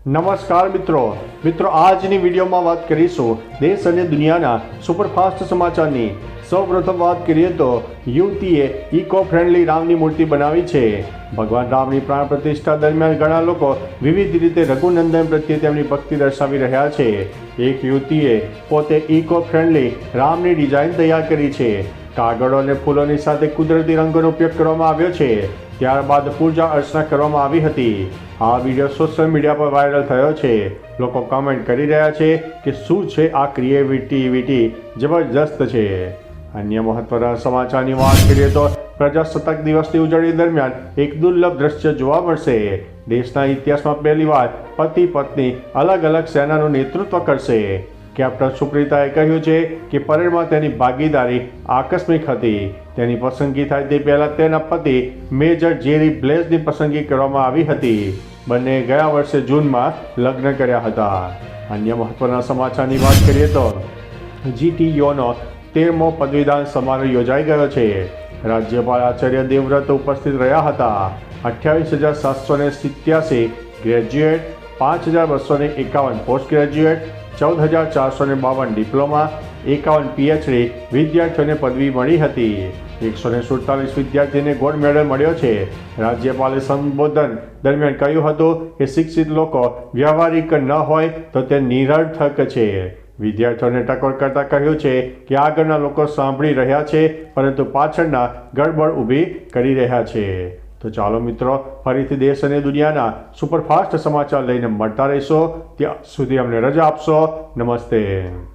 નમસ્કાર મિત્રો આજની વિડીયોમાં વાત કરીશું દેશ અને દુનિયાના સુપરફાસ્ટ સમાચારની। સૌપ્રથમ વાત કરીએ તો યુવતીએ ઇકો ફ્રેન્ડલી રામની મૂર્તિ બનાવી છે। ભગવાન રામની પ્રાણ પ્રતિષ્ઠા દરમિયાન ઘણા લોકો વિવિધ રીતે રઘુનંદન પ્રત્યે તેમની ભક્તિ દર્શાવી રહ્યા છે। એક યુવતીએ પોતે ઇકો ફ્રેન્ડલી રામની ડિઝાઇન તૈયાર કરી છે। કાગળો અને ફૂલોની સાથે કુદરતી રંગોનો ઉપયોગ કરવામાં આવ્યો છે। ત્યારબાદ પૂજા અર્ચના કરવામાં આવી હતી। આ વિડીયો સોશિયલ મીડિયા પર વાયરલ થયો છે। લોકો કમેન્ટ કરી રહ્યા છે કે શું છે આ ક્રિએટિવિટી, જબરજસ્ત છે। અન્ય મહત્વના સમાચારની વાત કરીએ તો પ્રજાસત્તાક દિવસની ઉજવણી દરમિયાન એક દુર્લભ દ્રશ્ય જોવા મળશે। દેશના ઇતિહાસમાં પહેલીવાર પતિ પત્ની અલગ અલગ સેનાનું નેતૃત્વ કરશે। કેપ્ટન સુપ્રીતાએ કહ્યું છે કે પરેડમાં તેની ભાગીદારી આકસ્મિક હતી। તેની પસંદગી થાય તે પહેલાં તેના પતિ મેજર જેરી બ્લેઝની પસંદગી કરવામાં આવી હતી। બંને ગયા વર્ષે જૂનમાં લગ્ન કર્યા હતા। અન્ય મહત્વના સમાચારની વાત કરીએ તો જીટીયુનો 13મો પદવીદાન સમારોહ યોજાઈ ગયો છે। રાજ્યપાલ આચાર્ય દેવવ્રત ઉપસ્થિત રહ્યા હતા। 28,787 graduate, 5,251 post graduate, 14,452 diploma, 51 PhD વિદ્યાર્થીઓને પદવી મળી હતી। 147 વિદ્યાર્થીને ગોલ્ડ મેડલ મળ્યો છે। રાજ્યપાલે સંબોધન દરમિયાન કહ્યું હતું કે શિક્ષિત લોકો વ્યવહારિક ન હોય તો તે નિરર્થક છે। વિદ્યાર્થીઓને ટકોર કરતા કહ્યું છે કે આગળના લોકો સાંભળી રહ્યા છે પરંતુ પાછળના ગડબડ ઊભી કરી રહ્યા છે। તો ચાલો મિત્રો, ફરીથી દેશ અને દુનિયાના સુપરફાસ્ટ સમાચાર લઈને મળતા રહીશો। ત્યાં સુધી અમને રજા આપશો। નમસ્તે।